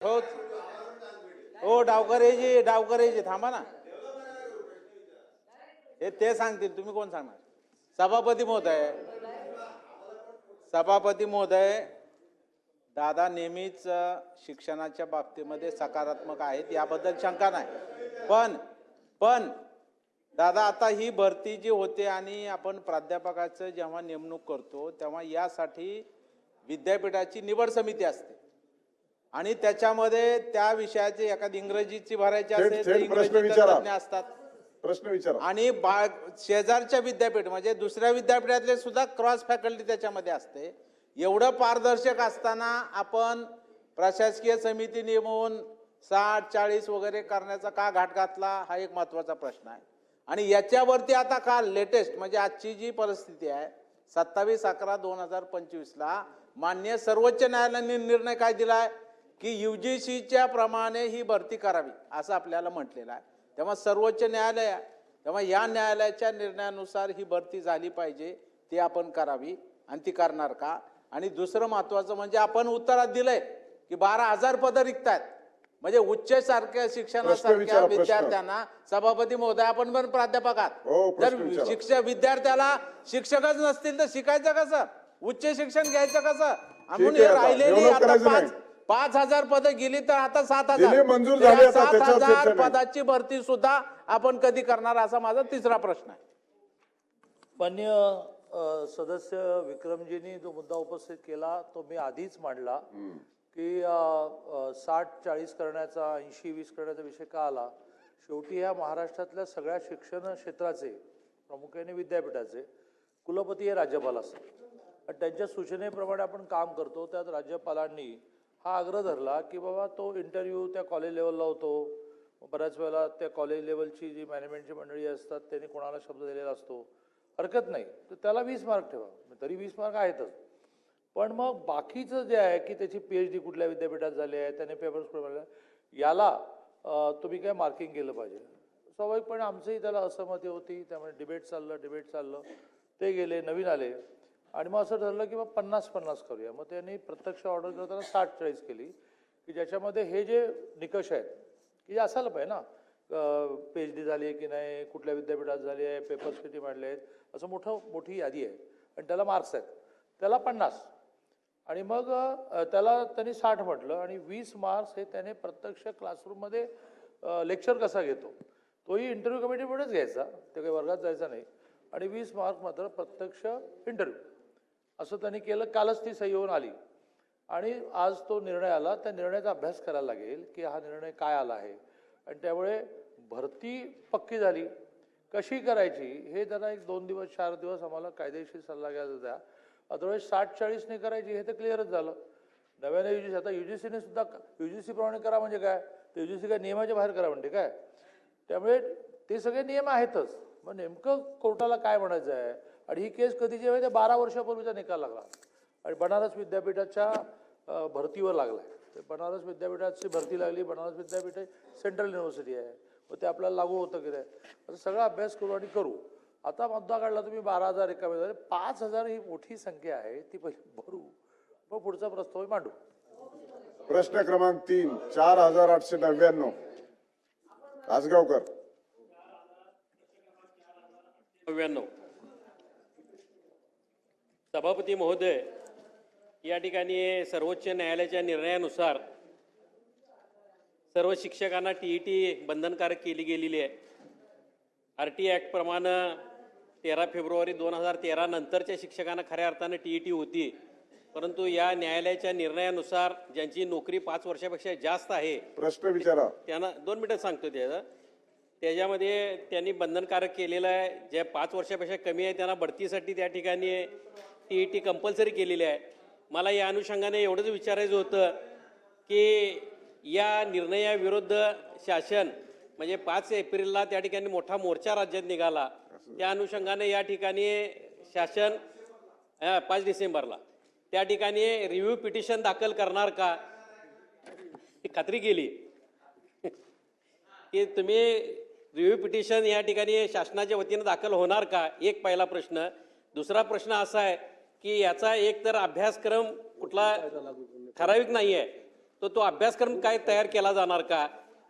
हो हो डावकरेजी थांबा ना. ते सांगतील, तुम्ही कोण सांगणार? सभापती महोदय, दादा नेहमीच शिक्षणाच्या बाबतीमध्ये सकारात्मक आहेत, याबद्दल शंका नाही. पण दादा, आता ही भरती जी होते आणि आपण प्राध्यापकाचं जेव्हा नेमणूक करतो तेव्हा यासाठी विद्यापीठाची निवड समिती असते आणि त्याच्यामध्ये त्या विषयाची एखादी इंग्रजीची भरायची असेल तर इंग्रजी तज्ञ असतात. प्रश्न विचारा. आणि शेजारच्या विद्यापीठ म्हणजे दुसऱ्या विद्यापीठातले सुद्धा क्रॉस फॅकल्टी त्याच्यामध्ये असते. एवढं पारदर्शक असताना आपण प्रशासकीय समिती नेमून 60-40 वगैरे करण्याचा का घाट घातला, हा एक महत्वाचा प्रश्न आहे. आणि याच्यावरती आता काल लेटेस्ट म्हणजे आजची जी परिस्थिती आहे 27/11/2025 ला माननीय सर्वोच्च न्यायालयाने निर्णय काय दिलाय की UGCच्या प्रमाणे ही भरती करावी असं आपल्याला म्हटलेलं आहे. तेव्हा सर्वोच्च न्यायालय, तेव्हा या न्यायालयाच्या निर्णयानुसार ही भरती झाली पाहिजे, ती आपण करावी आणि ती करणार का? आणि दुसरं महत्वाचं म्हणजे आपण उत्तरात दिलंय की 12,000 पदं रिक्त आहेत. म्हणजे उच्च सारख्या शिक्षणासारख्या विद्यार्थ्यांना, सभापती महोदय आपण पण प्राध्यापक आहात, जर विद्यार्थ्याला शिक्षकच नसतील तर शिकायचं कसं, उच्च शिक्षण घ्यायचं कसं? म्हणून राहिलेली आता 5,000 पदं गेली तर आता 7,000 7,000 पदाची भरती सुद्धा आपण कधी करणार, असा माझा तिसरा प्रश्न आहे. मान्य सदस्य विक्रमजींनी जो मुद्दा उपस्थित केला तो मी आधीच मांडला की 60-40 करण्याचा, 80-20 करण्याचा विषय का आला. शेवटी ह्या महाराष्ट्रातल्या सगळ्या शिक्षण क्षेत्राचे, प्रामुख्याने विद्यापीठाचे कुलपती हे राज्यपाल असतात आणि त्यांच्या सूचनेप्रमाणे आपण काम करतो. त्यात राज्यपालांनी हा आग्रह धरला की बाबा तो इंटरव्ह्यू त्या कॉलेज लेवलला होतो. बऱ्याच वेळेला त्या कॉलेज लेवलची जी मॅनेजमेंटची मंडळी असतात त्यांनी कोणाला शब्द दिलेला असतो, हरकत नाही, तर त्याला 20 मार्क ठेवा, तरी 20 मार्क आहेतच. पण मग बाकीचं जे आहे की त्याची PhD कुठल्या विद्यापीठात झाली आहे, त्याने पेपर्स कुठे, याला तुम्ही काय मार्किंग केलं पाहिजे. स्वाभाविकपणे आमचंही त्याला असहमती होती. त्यामुळे डिबेट चाललं, ते गेले, नवीन आले आणि मग असं ठरलं की मग 50-50 करूया. मग त्यांनी प्रत्यक्ष ऑर्डर करताना 60-40 केली की ज्याच्यामध्ये हे जे निकष आहेत की जे असायला पाहिजे ना, PhD झाली आहे की नाही, कुठल्या विद्यापीठात झाली आहे, पेपर्स किती मांडले आहेत, असं मोठी यादी आहे आणि त्याला मार्क्स आहेत. त्याला 50 आणि मग त्याला त्यांनी 60 म्हटलं आणि 20 मार्क्स हे त्याने प्रत्यक्ष क्लासरूममध्ये लेक्चर कसा घेतो तोही इंटरव्ह्यू कमिटीपुढेच घ्यायचा, ते काही वर्गात जायचा नाही, आणि 20 मार्क मात्र प्रत्यक्ष इंटरव्ह्यू, असं त्यांनी केलं. कालच ती सही होऊन आली आणि आज तो निर्णय आला. त्या निर्णयाचा अभ्यास करायला लागेल की हा निर्णय काय आला आहे आणि त्यामुळे भरती पक्की झाली, कशी करायची हे जरा 1-2 दिवस 4 दिवस आम्हाला कायदेशीर सल्ला घ्यायला द्या. अदरवाईज 60-40 नाही करायची हे तर क्लिअरच झालं. नव्याने UGC, आता UGCने सुद्धा UGC प्रमाणे करा म्हणजे काय, तर UGC काय नियमाच्या बाहेर करा म्हणते काय? त्यामुळे ते सगळे नियम आहेतच. मग नेमकं कोर्टाला काय म्हणायचं आहे. आणि ही केस कधीची आहे ते 12 वर्षापूर्वीचा निकाल लागला आणि बनारस विद्यापीठाच्या भरतीवर लागला आहे. ते बनारस विद्यापीठाची भरती लागली. बनारस विद्यापीठ सेंट्रल युनिव्हर्सिटी आहे, मग ते आपल्याला लागू होतं की नाही, असं सगळा अभ्यास करू आणि करू. आता मुद्दा काढला तुम्ही 12,000 एका वेळेला, 5,000 ही मोठी संख्या आहे, ती पहिली भरू, मग पुढचा प्रस्ताव मांडू. प्रश्न क्रमांक 3, 4,899 आसगावकर. 99. सभापती महोदय, या ठिकाणी सर्वोच्च न्यायालयाच्या निर्णयानुसार सर्व शिक्षकांना TET बंधनकारक केली गेलेली आहे. RT ॲक्ट प्रमाणे 13 फेब्रुवारी 2013 नंतरच्या शिक्षकांना खऱ्या अर्थानं TET होती, परंतु या न्यायालयाच्या निर्णयानुसार ज्यांची नोकरी 5 वर्षापेक्षा जास्त आहे, प्रश्न विचारा. त्यांना 2 मिनिटं सांगतो त्याच्यामध्ये त्यांनी बंधनकारक केलेलं आहे. जे 5 वर्षापेक्षा कमी आहे त्यांना बढतीसाठी त्या ठिकाणी TET कंपल्सरी केलेली आहे. मला या अनुषंगाने एवढंच विचारायचं होतं की या निर्णयाविरुद्ध शासन म्हणजे 5 एप्रिलला त्या ठिकाणी मोठा मोर्चा राज्यात निघाला, त्या अनुषंगाने या ठिकाणी शासन 5 डिसेंबरला त्या ठिकाणी रिव्ह्यू पिटिशन दाखल करणार का, खात्री केली की तुम्ही रिव्ह्यू पिटिशन या ठिकाणी शासनाच्या वतीनं दाखल होणार का, एक पहिला प्रश्न. दुसरा प्रश्न असा आहे की याचा एक तर अभ्यासक्रम कुठला ठराविक नाही आहे, तो अभ्यासक्रम काय तयार केला जाणार का?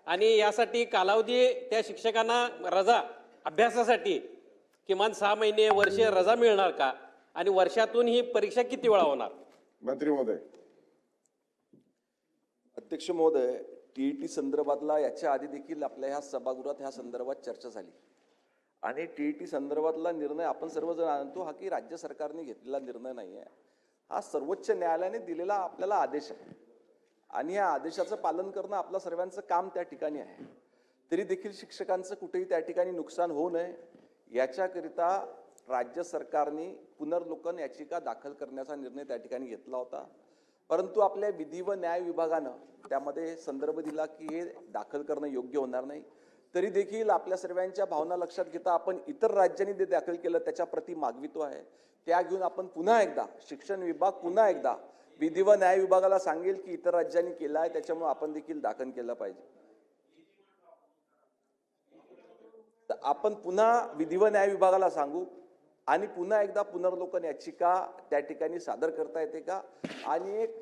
आणि यासाठी कालावधी त्या शिक्षकांना रजा अभ्यासासाठी किमान 6 महिने वर्ष रजा मिळणार का? आणि वर्षातून ही परीक्षा किती वेळा होणार? मंत्री महोदय. अध्यक्ष महोदय, टीईटी संदर्भातला याच्या आधी देखील आपल्या ह्या सभागृहात ह्या संदर्भात चर्चा झाली आणि टीईटी संदर्भातला निर्णय आपण सर्वजण आणतो हा की राज्य सरकारने घेतलेला निर्णय नाही आहे, हा सर्वोच्च न्यायालयाने दिलेला आपल्याला आदेश आहे आणि या आदेशाचं पालन करणं आपलं सर्वांचं काम त्या ठिकाणी आहे. तरी देखील शिक्षकांचं कुठेही त्या ठिकाणी नुकसान होऊ नये याच्याकरिता राज्य सरकारने पुनर्लोकन याचिका दाखल करण्याचा निर्णय त्या ठिकाणी घेतला होता. परंतु आपल्या विधी व न्याय विभागानं त्यामध्ये संदर्भ दिला की हे दाखल करणं योग्य होणार नाही. तरी देखील आपल्या सर्वांच्या भावना लक्षात घेता आपण इतर राज्यांनी जे दाखल केलं त्याच्या प्रती मागवितो आहे. त्या घेऊन आपण पुन्हा एकदा शिक्षण विभाग पुन्हा एकदा विधी व न्याय विभागाला सांगेल की इतर राज्यांनी केलं आहे त्याच्यामुळे आपण देखील दाखल केलं पाहिजे. तर आपण पुन्हा विधी व न्याय विभागाला सांगू आणि पुन्हा एकदा पुनर्लोकन याचिका त्या ठिकाणी सादर करता येते का आणि एक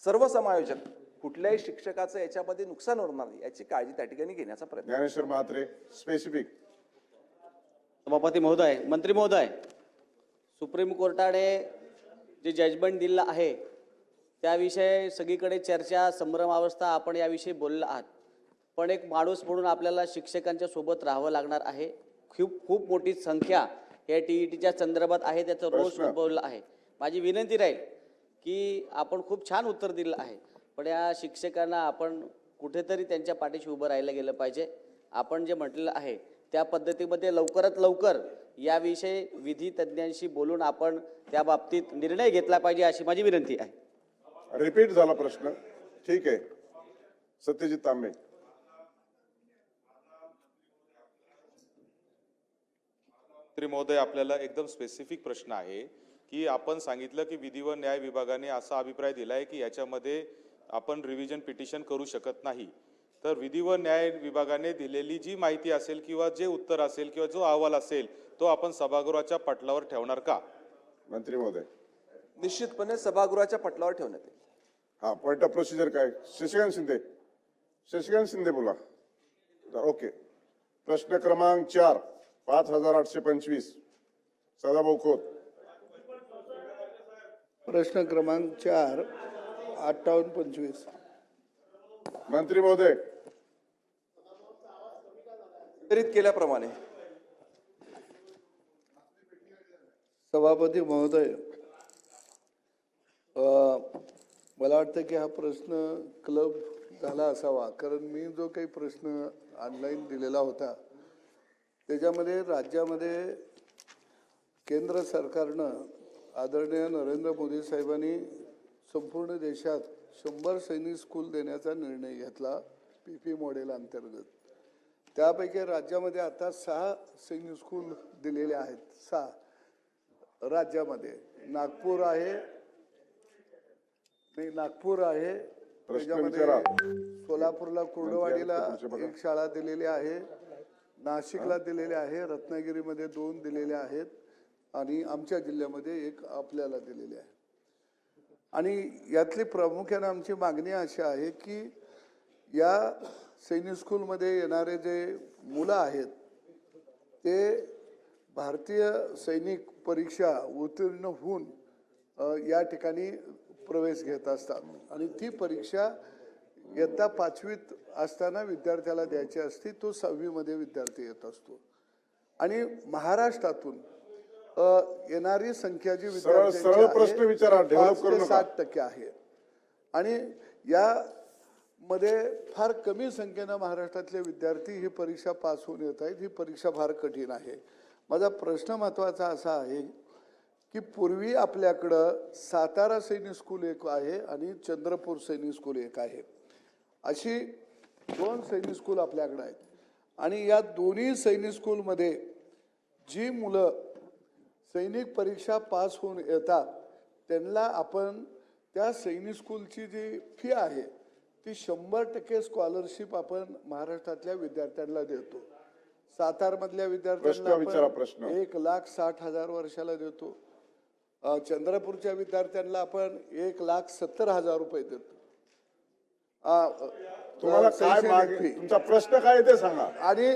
सर्वसमायोजक कुठल्याही शिक्षकाचं याच्यामध्ये नुकसान होणार नाही याची काळजी त्या ठिकाणी घेण्याचा प्रयत्न. ज्ञानेश्वर म्हात्रे स्पेसिफिक. सभापती महोदय, मंत्री महोदय, सुप्रीम कोर्टाने जे जजमेंट दिलं आहे त्याविषयी सगळीकडे चर्चा संभ्रमावस्था आपण याविषयी बोलला आहात. पण एक माणूस म्हणून आपल्याला शिक्षकांच्या सोबत राहावं लागणार आहे. खूप मोठी संख्या या टीईटीच्या संदर्भात आहे, त्याचं रोज उद्भवलं आहे. माझी विनंती राहील की आपण खूप छान उत्तर दिलं आहे, पण या शिक्षकांना आपण कुठेतरी त्यांच्या पाठीशी उभं राहायला गेलं पाहिजे. आपण जे म्हटलेलं आहे त्या पद्धतीमध्ये लवकरात लवकर याविषयी विधी तज्ज्ञांशी बोलून आपण त्या बाबतीत निर्णय घेतला पाहिजे अशी माझी विनंती आहे. रिपीट झाला प्रश्न. ठीक आहे. सत्यजित तांबे. मंत्री महोदय, आपल्याला एकदम स्पेसिफिक प्रश्न आहे की आपण सांगितलं की विधी व न्याय विभागाने असा अभिप्राय दिलाय की याच्यामध्ये आपण रिव्हिजन पिटिशन करू शकत नाही. तर विधी व न्याय विभागाने दिलेली जी माहिती असेल किंवा जे उत्तर असेल किंवा जो अहवाल असेल तो आपण सभागृहाच्या पटलावर ठेवणार का? मंत्री महोदय. निश्चितपणे सभागृहाच्या पटलावर ठेवण्यात येईल. हा, पॉइंट ऑफ प्रोसिजर काय? शशिकांत शिंदे. शशिकांत शिंदे बोला. ओके. प्रश्न क्रमांक 4 5825 सदाभाऊ खोत. प्रश्न क्रमांक 4 5825. मंत्री महोदय. वितरित केल्याप्रमाणे. सभापती महोदय, मला वाटतं की हा प्रश्न क्लब झाला असावा, कारण मी जो काही प्रश्न ऑनलाईन दिलेला होता त्याच्यामध्ये राज्यामध्ये केंद्र सरकारनं आदरणीय नरेंद्र मोदी साहेबांनी संपूर्ण देशात 100 सैनिक स्कूल देण्याचा निर्णय घेतला PP मॉडेल अंतर्गत. त्यापैकी राज्यामध्ये आता 6 सैनिक स्कूल दिलेले आहेत. 6 राज्यामध्ये. नागपूर आहे, त्याच्यामध्ये सोलापूरला कुर्डवाडीला एक शाळा दिलेली आहे, नाशिकला दिलेले आहे, रत्नागिरीमध्ये 2 दिलेले आहेत आणि आमच्या जिल्ह्यामध्ये 1 आपल्याला दिलेले आहे. आणि यातली प्रामुख्याने आमची मागणी अशी आहे की या सैनिक स्कूलमध्ये येणारे जे मुलं आहेत ते भारतीय सैनिक परीक्षा उत्तीर्ण होऊन या ठिकाणी प्रवेश घेत असतात आणि ती परीक्षा इयत्ता 5वीत असताना विद्यार्थ्याला द्यायची असते. तो 6वीमध्ये विद्यार्थी येत असतो आणि महाराष्ट्रातून येणारी संख्या जी सरळ प्रश्न विचारा, डेव्हलप करू नका. 60% आहे आणि यामध्ये फार कमी संख्येनं महाराष्ट्रातले विद्यार्थी ही परीक्षा पास होऊन येत आहेत. ही परीक्षा फार कठीण आहे. माझा प्रश्न महत्त्वाचा असा आहे की पूर्वी आपल्याकडं सातारा सैनिक स्कूल एक आहे आणि चंद्रपूर सैनिक स्कूल एक आहे, अशी 2 सैनिक स्कूल आपल्याकडे आहेत. आणि या दोन्ही सैनिक स्कूलमध्ये जी मुलं सैनिक परीक्षा पास होऊन येतात त्यांना आपण त्या सैनिक स्कूलची जी फी आहे ती 100% स्कॉलरशिप आपण महाराष्ट्रातल्या विद्यार्थ्यांना देतो. सातारमधल्या विद्यार्थ्यांना आपण 1,60,000 वर्षाला देतो. चंद्रपूरच्या विद्यार्थ्यांना आपण 1,70,000 रुपये देतो. तुम्हाला काय शैक्षणिक मागे फी. तुमचा प्रश्न काय आहे ते सांगा. आणि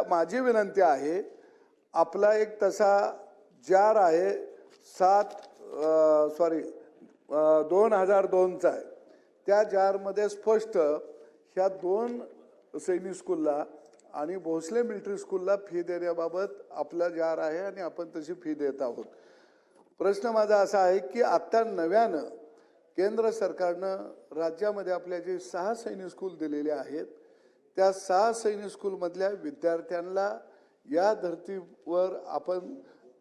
माझी विनंती आहे, आपला एक तसा जार आहे 2002चा आहे. त्या जारमध्ये स्पष्ट ह्या 2 सैनिक स्कूलला आणि भोसले मिलिटरी स्कूलला फी देण्याबाबत आपला जार आहे आणि आपण तशी फी देत आहोत. प्रश्न माझा असा आहे की आता नव्यानं केंद्र सरकारनं राज्यामध्ये आपल्या जे 6 सैनिक स्कूल दिलेले आहेत, त्या 6 सैनिक स्कूलमधल्या विद्यार्थ्यांना या धर्तीवर आपण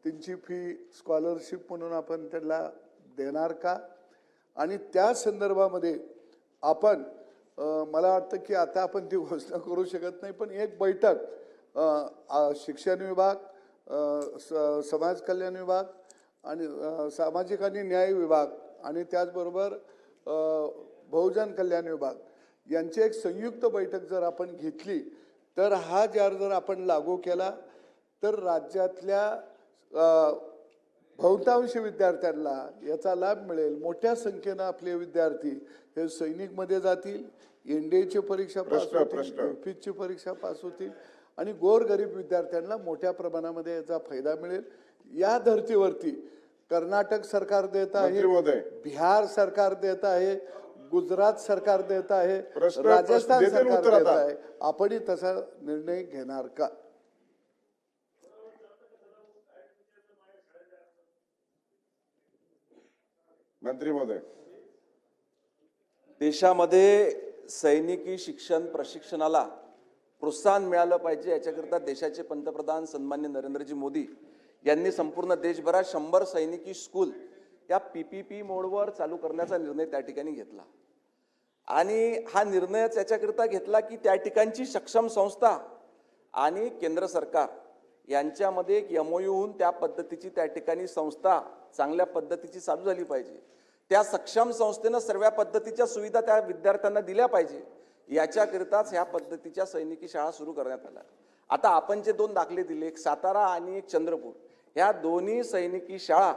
त्यांची फी स्कॉलरशिप म्हणून आपण त्यांना देणार का? आणि त्या संदर्भामध्ये आपण मला वाटतं की आता आपण ती घोषणा करू शकत नाही, पण एक बैठक शिक्षण विभाग, समाज कल्याण विभाग आणि सामाजिक आणि न्याय विभाग आणि त्याचबरोबर बहुजन कल्याण विभाग यांची एक संयुक्त बैठक जर आपण घेतली तर हा जार जर आपण लागू केला तर राज्यातल्या बहुतांश विद्यार्थ्यांना याचा लाभ मिळेल. मोठ्या संख्येनं आपले विद्यार्थी हे सैनिकमध्ये जातील, NDAची परीक्षा पास होतील, UPSCची परीक्षा पास होतील आणि गोरगरीब विद्यार्थ्यांना मोठ्या प्रमाणामध्ये याचा फायदा मिळेल. या धर्तीवरती कर्नाटक सरकार देत आहे, बिहार सरकार देत आहे, गुजरात सरकार देत आहे, राजस्थान सरकार देत आहे. आपणही तसा निर्णय घेणार का? मंत्री महोदय. देशामध्ये सैनिकी शिक्षण प्रशिक्षणाला प्रोत्साहन मिळालं पाहिजे, याच्याकरता देशाचे पंतप्रधान सन्मान्य नरेंद्रजी मोदी यांनी संपूर्ण देशभरात 100 सैनिकी स्कूल या PPP मोडवर चालू करण्याचा निर्णय त्या ठिकाणी घेतला. आणि हा निर्णयच याच्याकरता घेतला की त्या ठिकाणची सक्षम संस्था आणि केंद्र सरकार यांच्यामध्ये एक MOU होऊन त्या पद्धतीची त्या ठिकाणी संस्था चांगल्या पद्धतीची चालू झाली पाहिजे. त्या सक्षम संस्थेनं सर्व पद्धतीच्या सुविधा त्या विद्यार्थ्यांना दिल्या पाहिजे. याच्याकरिताच ह्या पद्धतीच्या सैनिकी शाळा सुरू करण्यात आल्या. आता आपण जे 2 दाखले दिले, एक सातारा आणि एक चंद्रपूर, ह्या दोन्ही सैनिकी शाळा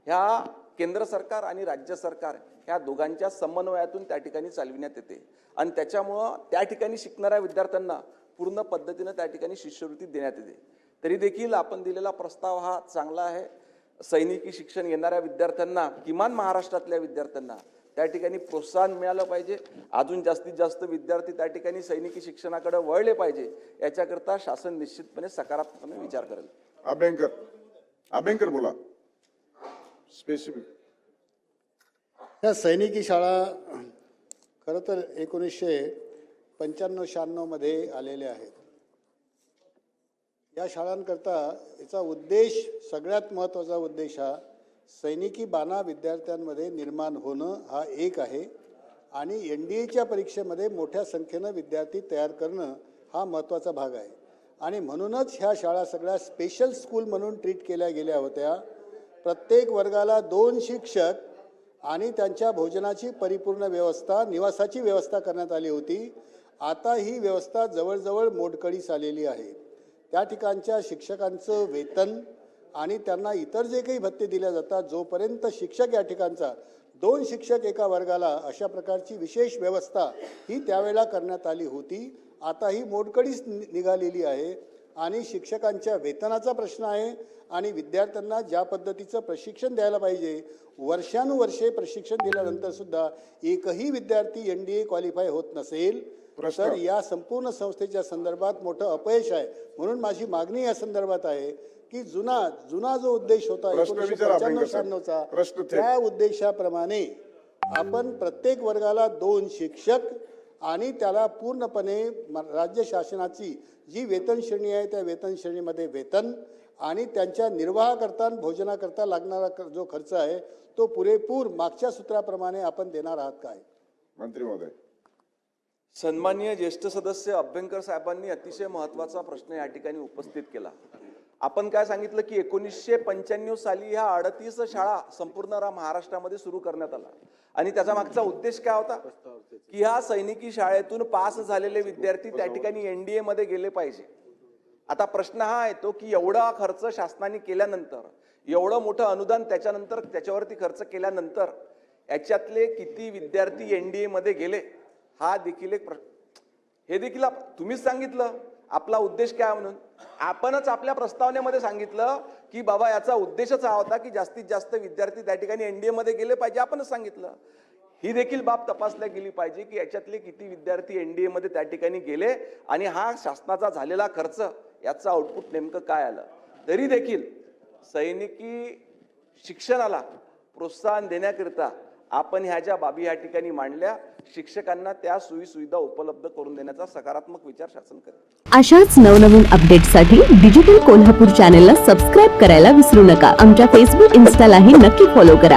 ह्या केंद्र सरकार आणि राज्य सरकार ह्या दोघांच्या समन्वयातून त्या ठिकाणी चालविण्यात येते आणि त्याच्यामुळं त्या ठिकाणी शिकणाऱ्या विद्यार्थ्यांना पूर्ण पद्धतीनं त्या ठिकाणी शिष्यवृत्ती देण्यात येते. तरी देखील आपण दिलेला प्रस्ताव हा चांगला आहे. सैनिकी शिक्षण घेणाऱ्या विद्यार्थ्यांना, किमान महाराष्ट्रातल्या विद्यार्थ्यांना त्या ठिकाणी प्रोत्साहन मिळालं पाहिजे. अजून जास्तीत जास्त विद्यार्थी त्या ठिकाणी सैनिकी शिक्षणाकडे वळले पाहिजे. याच्याकरता शासन निश्चितपणे सकारात्मकपणे विचार करेल. अभ्यंकर बोला. स्पेसिफिक या सैनिकी शाळा खरं तर 1995-96 मध्ये आलेल्या आहेत. या शाळांकरता याचा उद्देश, सगळ्यात महत्त्वाचा उद्देश हा सैनिकी बाणा विद्यार्थ्यांमध्ये निर्माण होणं हा एक आहे आणि NDAच्या परीक्षेमध्ये मोठ्या संख्येनं विद्यार्थी तयार करणं हा महत्त्वाचा भाग आहे. आणि म्हणूनच ह्या शाळा सगळ्या स्पेशल स्कूल म्हणून ट्रीट केल्या गेल्या होत्या. प्रत्येक वर्गाला 2 शिक्षक आणि त्यांच्या भोजनाची परिपूर्ण व्यवस्था, निवासाची व्यवस्था करण्यात आली होती. आता ही व्यवस्था जवळजवळ मोडकळीस आलेली आहे. त्या ठिकाणच्या शिक्षकांचं वेतन आणि त्यांना इतर जे काही भत्ते दिले जातात, जोपर्यंत शिक्षक या ठिकाणचा 2 शिक्षक एका वर्गाला, अशा प्रकारची विशेष व्यवस्था ही त्यावेळेला करण्यात आली होती. आता ही मोडकळीस निघालेली आहे आणि शिक्षकांच्या वेतनाचा प्रश्न आहे आणि विद्यार्थ्यांना ज्या पद्धतीचं प्रशिक्षण द्यायला पाहिजे, वर्षानुवर्षे प्रशिक्षण दिल्यानंतर सुद्धा एकही विद्यार्थी NDA क्वालिफाय होत नसेल तर या संपूर्ण संस्थेच्या संदर्भात मोठं अपयश आहे. म्हणून माझी मागणी या संदर्भात आहे की जुना जो उद्देश होता 1995-96चा, त्या उद्देशाप्रमाणे आपण प्रत्येक वर्गाला 2 शिक्षक आणि त्याला पूर्णपणे राज्य शासनाची जी वेतन श्रेणी आहे त्या वेतन श्रेणीमध्ये वेतन आणि त्यांच्या निर्वाहाकरता, भोजनाकरता लागणारा जो खर्च आहे तो पुरेपूर मागच्या सूत्राप्रमाणे आपण देणार आहात काय? मंत्री महोदय. सन्माननीय ज्येष्ठ सदस्य अभ्यंकर साहेबांनी अतिशय महत्त्वाचा प्रश्न या ठिकाणी उपस्थित केला. आपण काय सांगितलं की 1995 साली ह्या 38 शाळा संपूर्ण महाराष्ट्रामध्ये सुरू करण्यात आला आणि त्याचा मागचा उद्देश काय होता की ह्या सैनिकी शाळेतून पास झालेले विद्यार्थी त्या ठिकाणी NDA मध्ये गेले पाहिजे. आता प्रश्न हा येतो की एवढा खर्च शासनाने केल्यानंतर, एवढं मोठं अनुदान त्याच्यानंतर त्याच्यावरती खर्च केल्यानंतर याच्यातले किती विद्यार्थी NDA मध्ये गेले हा देखील एक हे देखील तुम्हीच सांगितलं आपला उद्देश काय म्हणून. आपणच आपल्या प्रस्तावनेमध्ये सांगितलं की बाबा याचा उद्देशच हा होता की जास्तीत जास्त विद्यार्थी त्या ठिकाणी एनडीए मध्ये गेले पाहिजे. आपणच सांगितलं. ही देखील बाब तपासल्या गेली पाहिजे की याच्यातले किती विद्यार्थी एनडीए मध्ये त्या ठिकाणी गेले आणि हा शासनाचा झालेला खर्च याचं आउटपुट नेमकं काय आलं. तरी देखील सैनिकी शिक्षणाला प्रोत्साहन देण्याकरिता आपण ह्या ज्या बाबी या ठिकाणी मांडल्या, शिक्षकांना त्या सोयीसुविधा उपलब्ध करून देण्याचा सकारात्मक विचार शासन करेल. अशाच नवनवीन अपडेट्ससाठी डिजिटल कोल्हापूर चॅनेलला सबस्क्राईब करायला विसरू नका. आमच्या फेसबुक, इन्स्टालाही नक्की फॉलो करा.